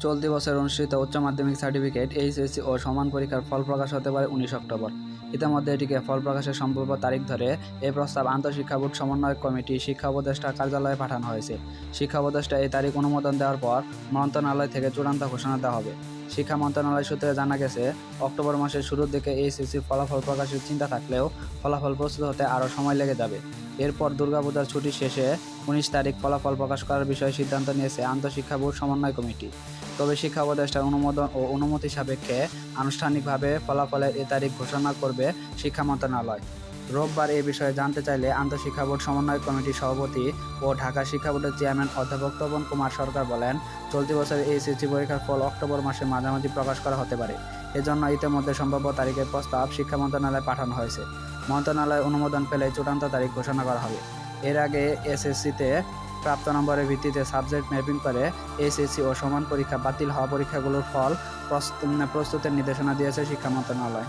চলতি বছর অনুষ্ঠিত উচ্চ মাধ্যমিক সার্টিফিকেট, এইচএসসি ও সমান পরীক্ষার ফল প্রকাশ হতে পারে 19 অক্টোবর। ইতিমধ্যে এটিকে ফল প্রকাশের সম্ভাব্য তারিখ ধরে এই প্রস্তাব আন্তঃশিক্ষা বোর্ড সমন্বয় কমিটি শিক্ষা উপদেষ্টা কার্যালয়ে পাঠানো হয়েছে। শিক্ষা উপদেষ্টা এই তারিখ অনুমোদন দেওয়ার পর মন্ত্রণালয় থেকে চূড়ান্ত ঘোষণা দেওয়া হবে। শিক্ষা মন্ত্রণালয় সূত্রে জানা গেছে, অক্টোবর মাসের শুরুর দিকে এইচএসসির ফলাফল প্রকাশের চিন্তা থাকলেও ফলাফল প্রস্তুত হতে আরও সময় লেগে যাবে। এরপর দুর্গাপূজার ছুটি শেষে 19 তারিখ ফলাফল প্রকাশ করার বিষয়ে সিদ্ধান্ত নিয়েছে আন্তঃশিক্ষা বোর্ড সমন্বয় কমিটি। তবে শিক্ষা উপদেষ্টার অনুমোদন ও অনুমতি সাপেক্ষে আনুষ্ঠানিকভাবে ফলাফলের এ তারিখ ঘোষণা করবে শিক্ষা মন্ত্রণালয়। রোববার এ বিষয়ে জানতে চাইলে আন্তঃশিক্ষা বোর্ড সমন্বয় কমিটির সভাপতি ও ঢাকা শিক্ষা বোর্ডের চেয়ারম্যান অধ্যাপক তপন কুমার সরকার বলেন, চলতি বছরের এইচএসসি পরীক্ষার ফল অক্টোবর মাসের মাঝামাঝি প্রকাশ করা হতে পারে। এজন্য ইতিমধ্যে সম্ভাব্য তারিখের প্রস্তাব শিক্ষা মন্ত্রণালয়ে পাঠানো হয়েছে। মন্ত্রণালয় অনুমোদন পেলে চূড়ান্ত তারিখ ঘোষণা করা হবে। এর আগে এসএসসিতে প্রাপ্ত নম্বরের ভিত্তিতে সাবজেক্ট ম্যাপিং করে এইচএসসি ও সমান পরীক্ষা বাতিল হওয়া পরীক্ষাগুলোর ফল প্রস্তুতের নির্দেশনা দিয়েছে শিক্ষা মন্ত্রণালয়।